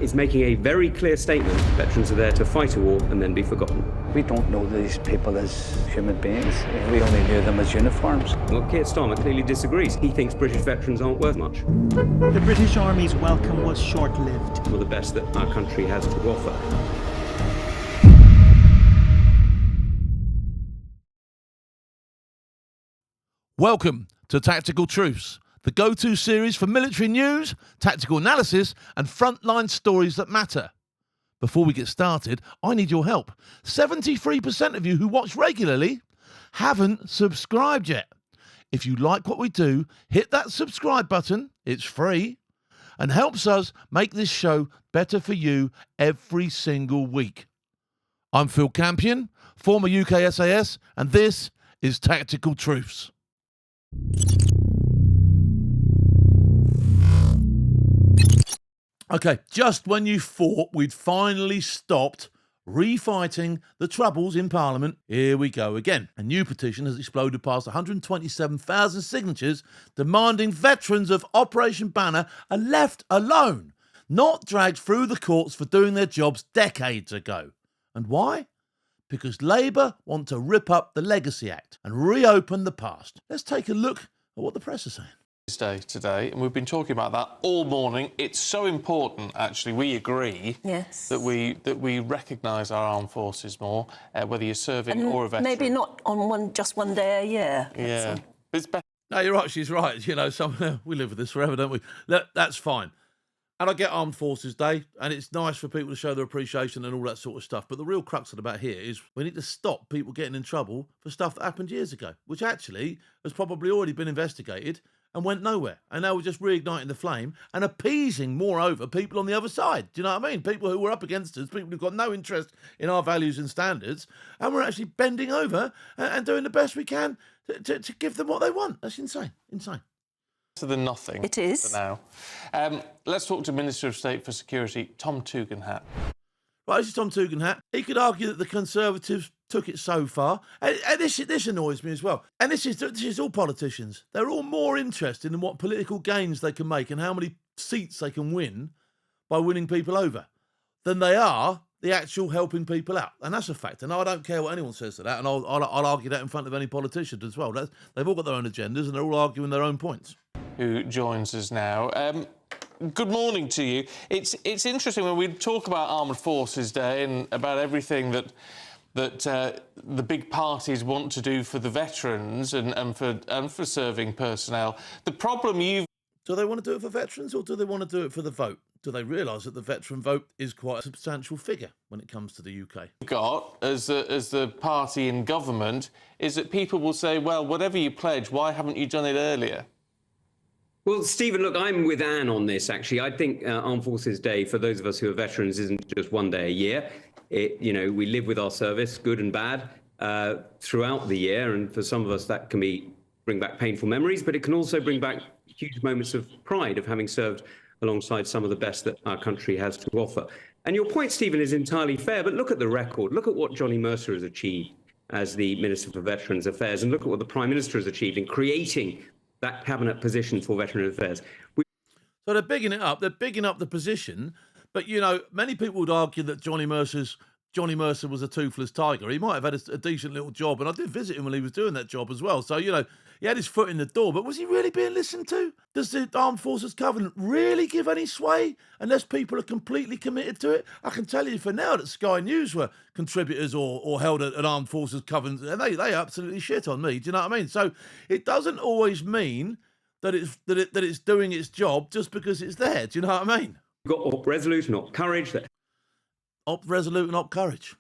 Is making a very clear statement. Veterans are there to fight a war and then be forgotten. We don't know these people as human beings. We only knew them as uniforms. Well, Keir Starmer clearly disagrees. He thinks British veterans aren't worth much. The British Army's welcome was short-lived. We're the best that our country has to offer. Welcome to Tactical Truths, the go-to series for military news, tactical analysis, and frontline stories that matter. Before we get started, I need your help. 73% of you who watch regularly haven't subscribed yet. If you like what we do, hit that subscribe button, it's free, and helps us make this show better for you every single week. I'm Phil Campion, former UK SAS, and this is Tactical Truths. Okay, just when you thought we'd finally stopped refighting the troubles in Parliament, here we go again. A new petition has exploded past 127,000 signatures demanding veterans of Operation Banner are left alone, not dragged through the courts for doing their jobs decades ago. And why? Because Labour want to rip up the Legacy Act and reopen the past. Let's take a look at what the press are saying. Day today, and we've been talking about that all morning. It's so important, actually. We agree, yes, that we recognise our armed forces more, whether you're serving or a veteran. Maybe not on just one day a year. Yeah, but it's better. No, you're right. She's right. You know, we live with this forever, don't we? That's fine. And I get Armed Forces Day, and it's nice for people to show their appreciation and all that sort of stuff. But the real crux of the matter here is we need to stop people getting in trouble for stuff that happened years ago, which actually has probably already been investigated and went nowhere. And now we're just reigniting the flame and appeasing, moreover, people on the other side. Do you know what I mean? People who were up against us, people who've got no interest in our values and standards, and we're actually bending over and doing the best we can to give them what they want. That's insane. Insane. Than nothing. It is. For now. Let's talk to Minister of State for Security, Tom Tugendhat. Right, this is Tom Tugendhat. He could argue that the Conservatives took it so far. And this annoys me as well. And this is all politicians. They're all more interested in what political gains they can make and how many seats they can win by winning people over than they are the actual helping people out. And that's a fact. And I don't care what anyone says to that. And I'll argue that in front of any politician as well. They've all got their own agendas and they're all arguing their own points. Who joins us now. Good morning to you. It's interesting when we talk about Armed Forces Day and about everything that the big parties want to do for the veterans and for serving personnel. The problem do they want to do it for veterans or do they want to do it for the vote? Do they realise that the veteran vote is quite a substantial figure when it comes to the UK? Got as the party in government is that people will say, well, whatever you pledge, why haven't you done it earlier? Well, Stephen, look, I'm with Anne on this, actually. I think Armed Forces Day, for those of us who are veterans, isn't just one day a year. We live with our service, good and bad, throughout the year. And for some of us, that can bring back painful memories, but it can also bring back huge moments of pride of having served alongside some of the best that our country has to offer. And your point, Stephen, is entirely fair, but look at the record. Look at what Johnny Mercer has achieved as the Minister for Veterans Affairs, and look at what the Prime Minister has achieved in creating that cabinet position for veteran affairs. So they're bigging it up. They're bigging up the position. But, you know, many people would argue that Johnny Mercer was a toothless tiger. He might have had a decent little job. And I did visit him when he was doing that job as well. So, you know, he had his foot in the door. But was he really being listened to? Does the Armed Forces Covenant really give any sway unless people are completely committed to it? I can tell you for now that Sky News were contributors or held an Armed Forces Covenant. And they absolutely shit on me. Do you know what I mean? So it doesn't always mean that it's doing its job just because it's there. Do you know what I mean? You've got Op Resolute and Op Courage. Op Resolute and Op Courage.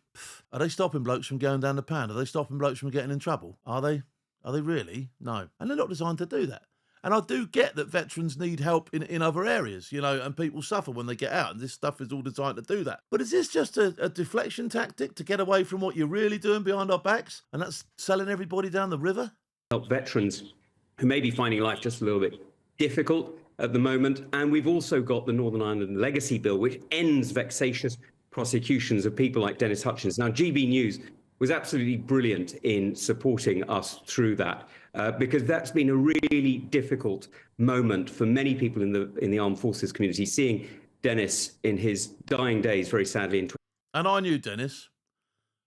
Are they stopping blokes from going down the pan? Are they stopping blokes from getting in trouble? Are they? Are they really? No. And they're not designed to do that. And I do get that veterans need help in other areas, you know, and people suffer when they get out. And this stuff is all designed to do that. But is this just a deflection tactic to get away from what you're really doing behind our backs? And that's selling everybody down the river? Help veterans who may be finding life just a little bit difficult at the moment. And we've also got the Northern Ireland Legacy Bill, which ends vexatious prosecutions of people like Dennis Hutchins. Now, GB News was absolutely brilliant in supporting us through that, because that's been a really difficult moment for many people in the armed forces community, seeing Dennis in his dying days, very sadly, in And I knew Dennis,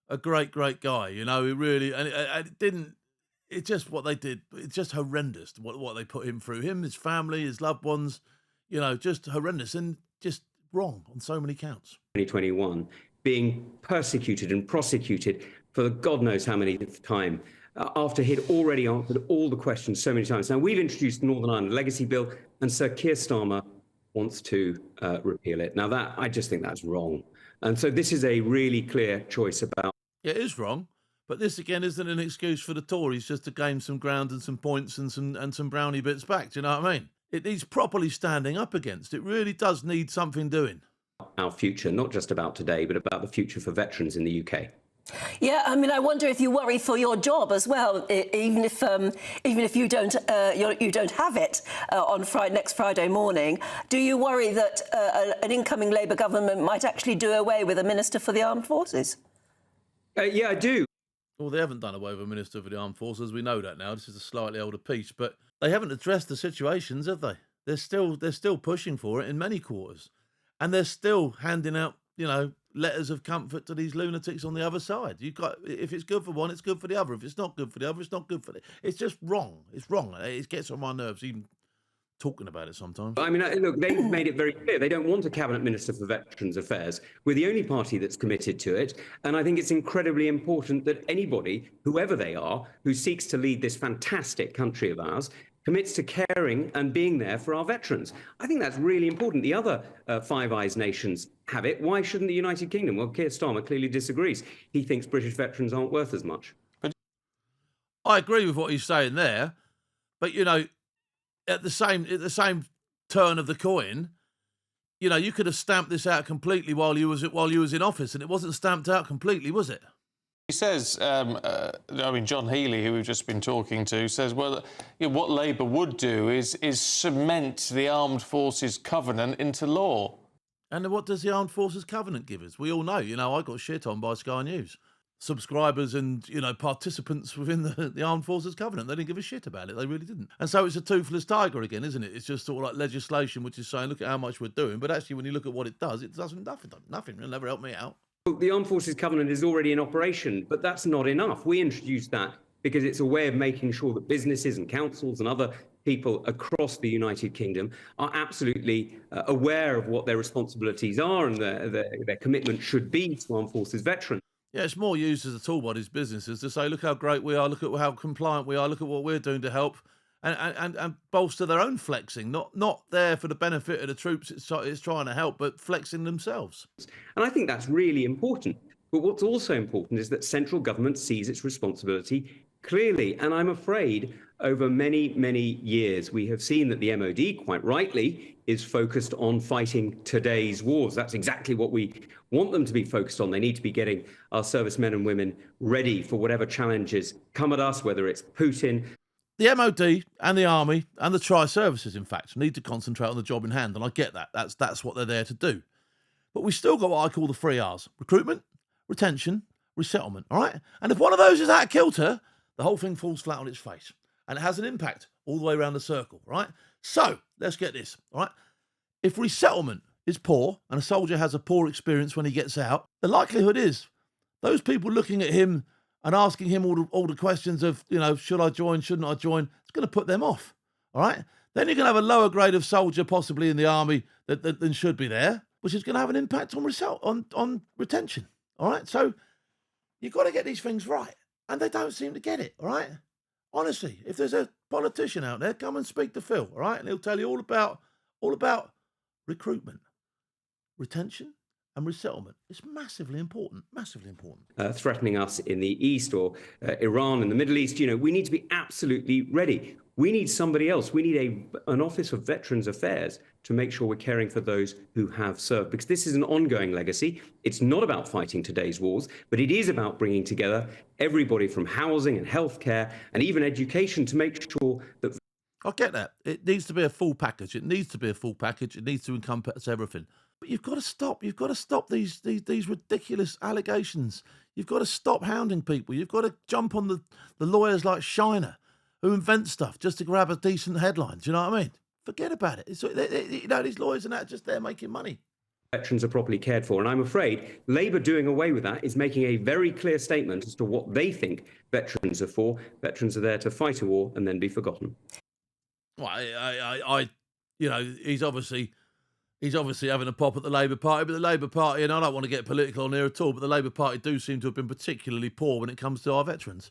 a great, great guy. You know, he really, and it didn't. It's just what they did. It's just horrendous. What they put him through, him, his family, his loved ones. You know, just horrendous and just wrong on so many counts. 2021, being persecuted and prosecuted for God knows how many time, after he'd already answered all the questions so many times. Now, we've introduced the Northern Ireland Legacy Bill, and Sir Keir Starmer wants to repeal it. Now, I just think that's wrong. And so this is a really clear choice about... Yeah, it is wrong. But this, again, isn't an excuse for the Tories just to gain some ground and some points and some brownie bits back. Do you know what I mean? It needs properly standing up against. It really does need something doing. Our future, not just about today, but about the future for veterans in the UK. Yeah, I mean, I wonder if you worry for your job as well, even if you don't have it on next Friday morning. Do you worry that an incoming Labour government might actually do away with a Minister for the Armed Forces? Yeah, I do. Well, they haven't done away with a Minister for the Armed Forces. We know that now. This is a slightly older piece, but they haven't addressed the situations, have they? They're still pushing for it in many quarters, and they're still handing out, you know, letters of comfort to these lunatics on the other side. If it's good for one, it's good for the other. If it's not good for the other, it's not good for the... It's just wrong. It's wrong. It gets on my nerves even talking about it sometimes. I mean, look, they've made it very clear. They don't want a cabinet minister for Veterans Affairs. We're the only party that's committed to it. And I think it's incredibly important that anybody, whoever they are, who seeks to lead this fantastic country of ours, commits to caring and being there for our veterans. I think that's really important. The other Five Eyes nations have it. Why shouldn't the United Kingdom? Well, Keir Starmer clearly disagrees. He thinks British veterans aren't worth as much. I agree with what he's saying there, but, you know, at the same turn of the coin, you know, you could have stamped this out completely while you was in office, and it wasn't stamped out completely, was it? He says, I mean, John Healey, who we've just been talking to, says, well, you know, what Labour would do is cement the Armed Forces Covenant into law. And what does the Armed Forces Covenant give us? We all know, you know, I got shit on by Sky News. Subscribers and, you know, participants within the Armed Forces Covenant, they didn't give a shit about it. They really didn't. And so it's a toothless tiger again, isn't it? It's just sort of like legislation which is saying, look at how much we're doing. But actually, when you look at what it does nothing. It'll never help me out. The Armed Forces Covenant is already in operation, but that's not enough. We introduced that because it's a way of making sure that businesses and councils and other people across the United Kingdom are absolutely aware of what their responsibilities are and their commitment should be to Armed Forces veterans. Yeah, it's more used as a tool by these businesses to say, look how great we are, look at how compliant we are, look at what we're doing to help and bolster their own flexing, not there for the benefit of the troops it's trying to help, but flexing themselves. And I think that's really important. But what's also important is that central government sees its responsibility clearly. And I'm afraid over many, many years, we have seen that the MOD, quite rightly, is focused on fighting today's wars. That's exactly what we want them to be focused on. They need to be getting our servicemen and women ready for whatever challenges come at us, whether it's Putin. The MOD and the Army and the tri-services, in fact, need to concentrate on the job in hand. And I get that. That's what they're there to do. But we've still got what I call the 3 R's. Recruitment, retention, resettlement, all right? And if one of those is out of kilter, the whole thing falls flat on its face. And it has an impact all the way around the circle, right? So, let's get this, all right? If resettlement is poor and a soldier has a poor experience when he gets out, the likelihood is those people looking at him and asking him all the questions of, you know, should I join, shouldn't I join, it's going to put them off, all right? Then you're going to have a lower grade of soldier possibly in the army than should be there, which is going to have an impact on retention, all right? So you've got to get these things right, and they don't seem to get it, all right? Honestly, if there's a politician out there, come and speak to Phil, all right? And he'll tell you all about recruitment, retention, and resettlement. It's massively important, massively important. Threatening us in the East or Iran in the Middle East, you know, we need to be absolutely ready. We need somebody else. We need an Office of Veterans Affairs to make sure we're caring for those who have served, because this is an ongoing legacy. It's not about fighting today's wars, but it is about bringing together everybody from housing and healthcare and even education to make sure that... I get that. It needs to be a full package. It needs to be a full package. It needs to encompass everything. But you've got to stop. You've got to stop these ridiculous allegations. You've got to stop hounding people. You've got to jump on the lawyers like Shiner, who invent stuff just to grab a decent headline. Do you know what I mean? Forget about it. You know, these lawyers are not just there making money. veterans are properly cared for. And I'm afraid Labour doing away with that is making a very clear statement as to what they think veterans are for. Veterans are there to fight a war and then be forgotten. Well, he's obviously having a pop at the Labour Party, but the Labour Party, and I don't want to get political on here at all, but the Labour Party do seem to have been particularly poor when it comes to our veterans.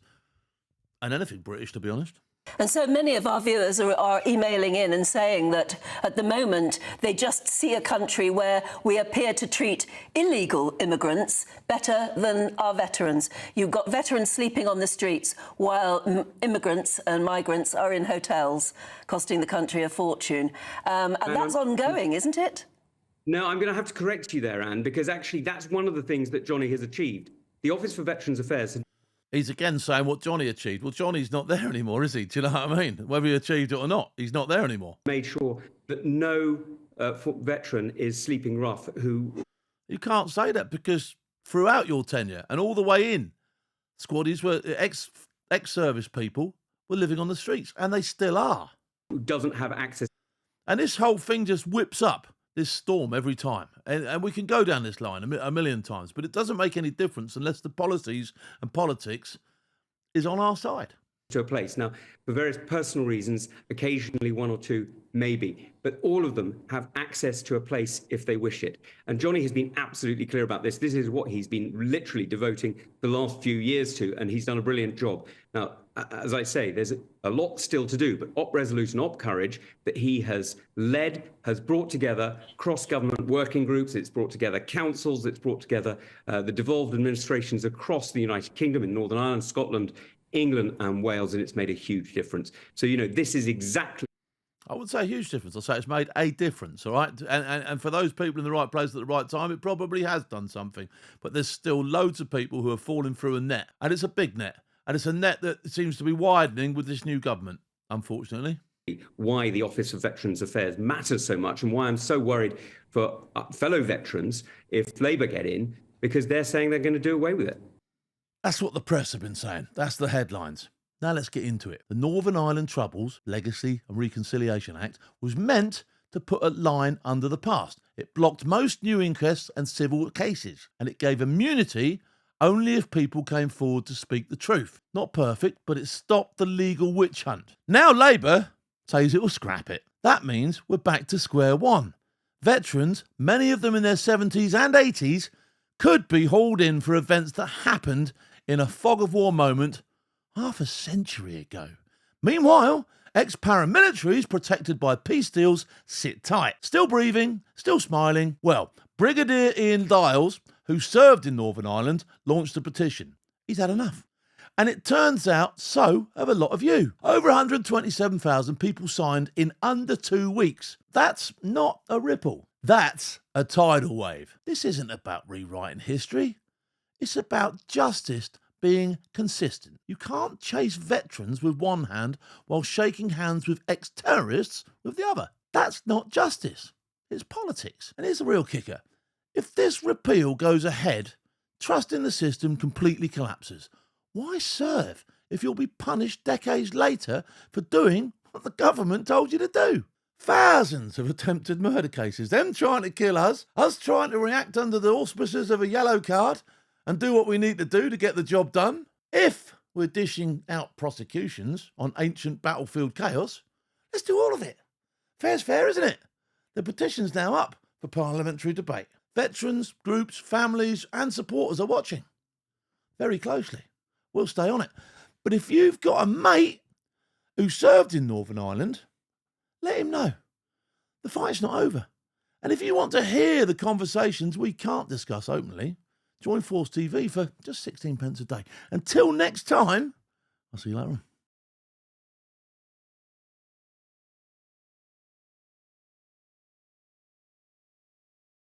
And anything British, to be honest. And so many of our viewers are emailing in and saying that at the moment they just see a country where we appear to treat illegal immigrants better than our veterans. You've got veterans sleeping on the streets while immigrants and migrants are in hotels, costing the country a fortune. And that's ongoing, isn't it? No, I'm going to have to correct you there, Anne, because actually that's one of the things that Johnny has achieved. The Office for Veterans Affairs... He's again saying what Johnny achieved. Well, Johnny's not there anymore, is he? Do you know what I mean? Whether he achieved it or not, he's not there anymore. Made sure that no veteran is sleeping rough who... You can't say that because throughout your tenure and all the way in, squaddies were ex-service people were living on the streets, and they still are. Who doesn't have access... And this whole thing just whips up this storm every time. And we can go down this line a million times, but it doesn't make any difference unless the policies and politics is on our side. To a place. Now, for various personal reasons, occasionally one or two, maybe, but all of them have access to a place if they wish it. And Johnny has been absolutely clear about this. This is what he's been literally devoting the last few years to, and he's done a brilliant job. Now, as I say, there's a lot still to do, but Op Resolute and Op Courage that he has led has brought together cross-government working groups, it's brought together councils, it's brought together the devolved administrations across the United Kingdom, in Northern Ireland, Scotland, England and Wales, and it's made a huge difference. So, you know, this is exactly... I would say a huge difference. I'll say it's made a difference, all right? And for those people in the right place at the right time, it probably has done something. But there's still loads of people who are falling through a net. And it's a big net. And it's a net that seems to be widening with this new government, unfortunately. Why the Office of Veterans Affairs matters so much and why I'm so worried for fellow veterans if Labour get in, because they're saying they're going to do away with it. That's what the press have been saying. That's the headlines. Now let's get into it. The Northern Ireland Troubles Legacy and Reconciliation Act was meant to put a line under the past. It blocked most new inquests and civil cases, and it gave immunity only if people came forward to speak the truth. Not perfect, but it stopped the legal witch hunt. Now Labour says it will scrap it. That means we're back to square one. Veterans, many of them in their 70s and 80s, could be hauled in for events that happened in a fog of war moment half a century ago. Meanwhile, ex-paramilitaries protected by peace deals sit tight. Still breathing, still smiling. Well, Brigadier Ian Dials, who served in Northern Ireland, launched a petition. He's had enough. And it turns out so have a lot of you. Over 127,000 people signed in under 2 weeks. That's not a ripple. That's a tidal wave. This isn't about rewriting history. It's about justice being consistent. You can't chase veterans with one hand while shaking hands with ex-terrorists with the other. That's not justice. It's politics. And here's the real kicker. If this repeal goes ahead, trust in the system completely collapses. Why serve if you'll be punished decades later for doing what the government told you to do? Thousands of attempted murder cases, them trying to kill us trying to react under the auspices of a yellow card and do what we need to do to get the job done. If we're dishing out prosecutions on ancient battlefield chaos, let's do all of it. Fair's fair, isn't it? The petition's now up for parliamentary debate. Veterans, groups, families and supporters are watching very closely. We'll stay on it. But if you've got a mate who served in Northern Ireland, let him know. The fight's not over. And if you want to hear the conversations we can't discuss openly, join Force TV for just 16 pence a day. Until next time, I'll see you later on.